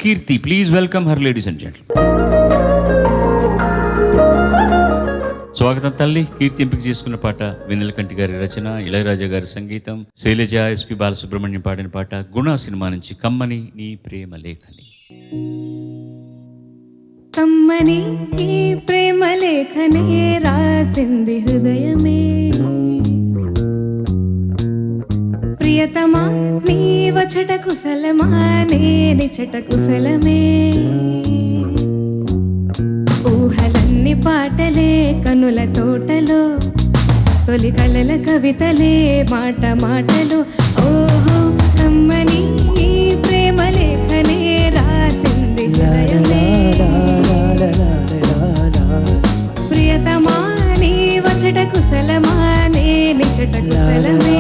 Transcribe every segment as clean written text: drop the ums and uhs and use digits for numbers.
Keerthi. Please welcome her ladies and gentlemen. స్వాగతం తల్లి. కీర్తి ఎంపిక చేసుకున్న పాట వెన్నెలకంటి గారి రచన, ఇళయరాజా గారి సంగీతం, శైలజ, ఎస్పి బాలసుబ్రహ్మణ్యం పాడిన పాట గుణ సినిమా నుంచి కమ్మని నీ ప్రేమ లేఖని. కమ్మని ఈ ప్రేమ లేఖనే రాసింది హృదయమే, ప్రియతమా నీ వచట కుశలమా నేనిచట కుశలమే, ఊహలన్ని పాటలే కనుల తోటలో, తొలి కలల కవితలే మాట మాటలు. ఓహో కమ్మని ఈ ప్రేమ లేఖనే రాసింది హృదయమే, ప్రియతమా నీ వచట కుశలమా నేనిచట కుశలమే.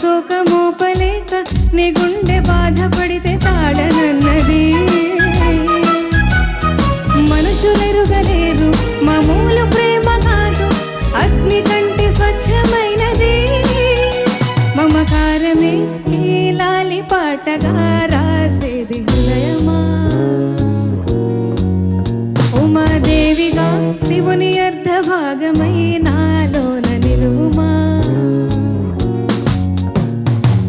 సోకమోపలేక నీ గుండె బాధపడితే తాడనన్నది, మనుషులెరుగలేరు మామూలు ప్రేమ కాదు అగ్ని కంటే స్వచ్ఛమైనది, మమకారమే ఈ లాలి పాటగా రాసేది హృదయమా, ఉమాదేవిగా శివుని అర్ధ భాగమై నాలోన నిలువుమా,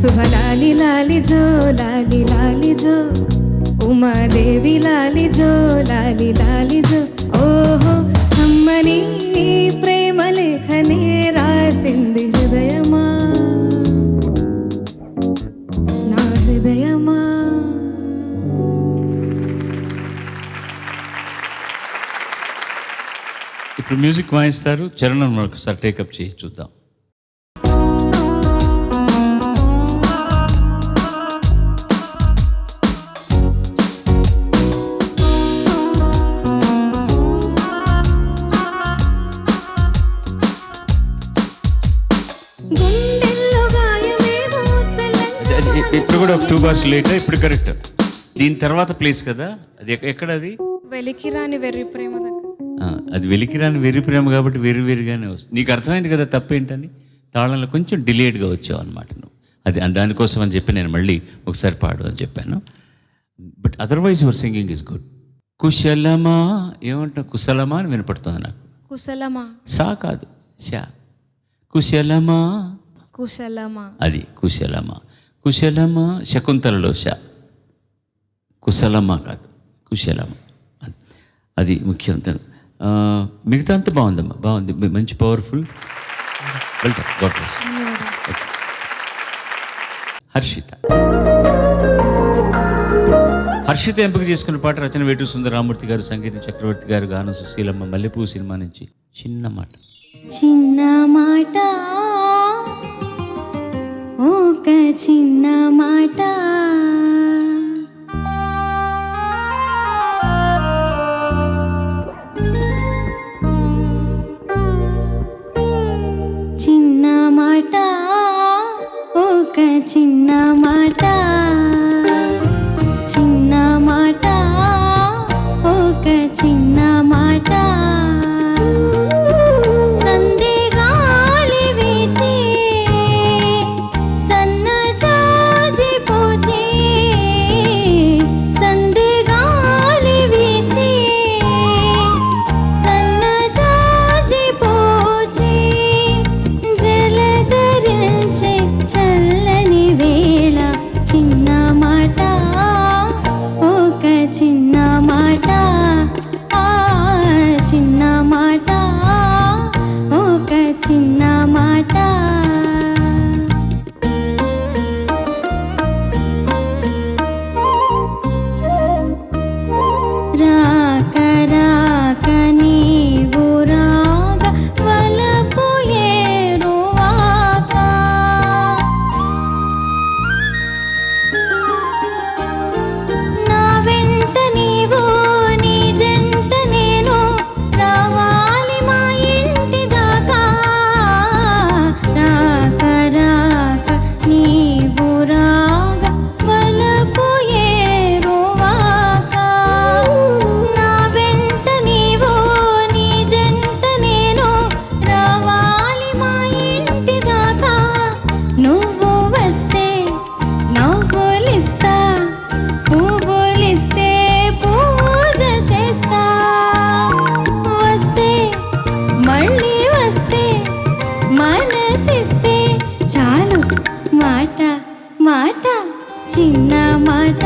శుభ లాలి లాలి జో లాలి లాలి జో, ఉమాదేవి లాలి జో లాలి లాలి జో. ఓహో కమ్మని ప్రేమ లేఖనే రాసింది హృదయమా, నా హృదయమా. ఇప్పుడు మ్యూజిక్ వాయిస్తారు, చరణం ఒకసారి టేకప్ చేసి చూద్దాం. ఇప్పుడు కూడా 2 bars లేట్, ఇప్పుడు కరెక్ట్. దీని తర్వాత ప్లేస్ కదా అది, ఎక్కడ అది? వెలికిరాని వెర్రి ప్రేమ దగ్గర. అది వెలికిరాని వెర్రి ప్రేమ కాబట్టి వెర్రి వెర్రిగానే వస్తుంది. నీకు అర్థమైంది కదా తప్పేంటని. తాళంలో కొంచెం డిలేడ్గా వచ్చావు అనమాట నువ్వు. అది దానికోసం అని చెప్పి నేను మళ్ళీ ఒకసారి పాడు అని చెప్పాను. But otherwise your singing is good. కుశలమా ఏమంటా, కుశలమా అని వినపడుతుంది నాకు. కుశలమా సా కాదు, షా. కుశలమా కుశలమా, అది కుశలమా. కుశలమా శకుంతలలో షా, కుశలమా కాదు కుశలమా, అది ముఖ్యం. మిగతా అంతా బాగుందమ్మా, బాగుంది, మంచి powerful. Welcome, god bless. Harshitha. Harshitha ఎంపిక చేసుకున్న పాట రచన వేటూరి సుందరరామూర్తి గారు, సంగీతం చక్రవర్తి గారు, గానం సుశీలమ్మ. మల్లెపూ సినిమా నుంచి చిన్న మాట. చిన్న మాట, ఒక చిన్న మాట, చిన్న మాట, ఒక చిన్న మాట, చిన్న మాట, ఒక చిన్న మాట, సందే గాలి వీచి మాట ఆ చిన్న మాట ఒక చిన్న మాట రాక రాక నీవు రాగ వలపు ఏరువాక నా వెంట నీవు నీ జంట నేను రావాలి మా ఇంటి దాకా రాక రాక నీవు రాగ వలపు ఏరువాక నా వెంట నీవు నీ జంట నేను రావాలి మా ఇంటి దాకా నువ్వు వస్తే నవ్వులిస్తా పువ్వులిస్తే పూజ చేస్తా వస్తే మళ్ళీ వస్తే మనసిస్తే చాలు మాట మాట చిన్న మాట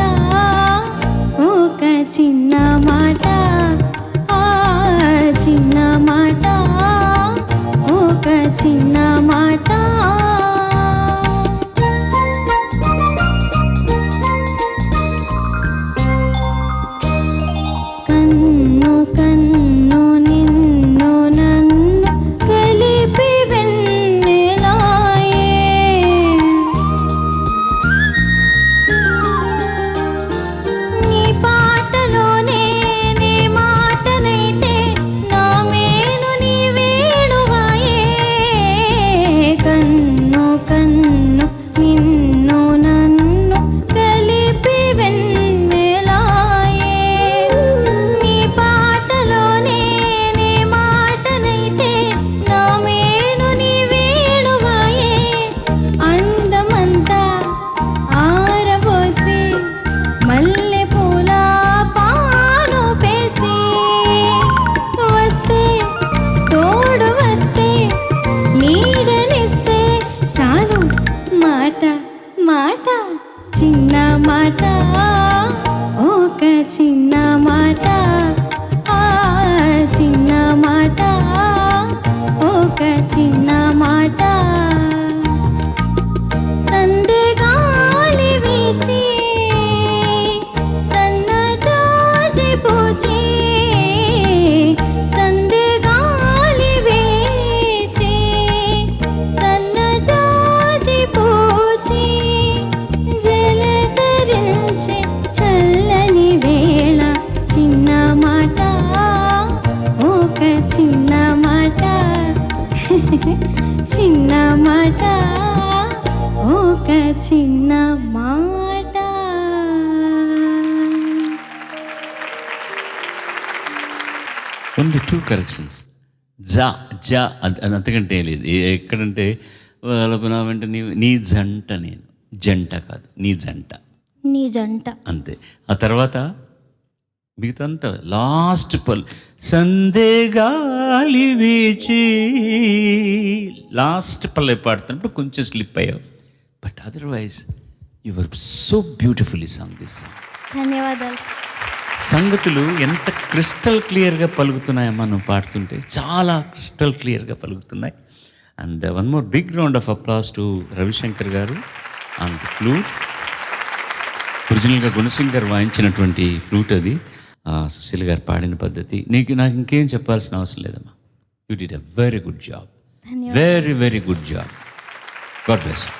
ఒక చిన్న మాట ఆ చిన్న మాట ఒక చిన్న మాట కన్ను కన్ను నిన్ను నన్ను కలిపి వెన్నెలాయే నీ పాటలోనే నీ మాటనైతే నా మేను నీ వేణువాయే కన్ను కన్ను నిన్ను నన్ను కలిపి వెన్నెలాయే నీ పాటలోనే నీ మాటనైతే నా మేను నీ వేణువాయే అందమంతా ఆరబోసి మల్లె పూల పాను పేసి వస్తే తోడు వస్తే నీడనిస్తే చాలు మాట మాట చిన్న మాట ఒక చిన్న మాట ఆ చిన్న మాట ఒక చిన్న మాట సందెగాలి వీచి సన్నజాజి పూచి సందెగాలి వీచి సన్నజాజి పూచి జలధరించే చల్లని వేళ చిన్న మాట ఒక చిన్న మాట చిన్న మాట ఒక చిన్న మాట ఓన్లీ 2 కరెక్షన్స్ జా జా అంతకంటే ఏం లేదు ఎక్కడంటే నా వెంట నీ జంట నేను జంట కాదు నీ జంట నీ జంట అంతే ఆ తర్వాత మిగతాంతా లాస్ట్ పల్ సందేగాలి వీచి లాస్ట్ పల్లె పాడుతున్నప్పుడు కొంచెం స్లిప్ అయ్యావు but otherwise your so beautifully song this song ధన్యవాదాలు సంగతులు ఎంత క్రిస్టల్ క్లియర్గా పలుకుతున్నాయమ్మా నువ్వు పాడుతుంటే చాలా క్రిస్టల్ క్లియర్గా పలుకుతున్నాయి and one more big round of applause to Ravishankar గారు ఆన్ ది ఫ్లూట్ ఒరిజినల్గా గుణసింగ్ గారు వాయించినటువంటి ఫ్లూట్ అది సుశీల్ గారు పాడిన పద్ధతి నాకు ఇంకేం చెప్పాల్సిన అవసరం లేదమ్మా you did a very good job very very good job God bless you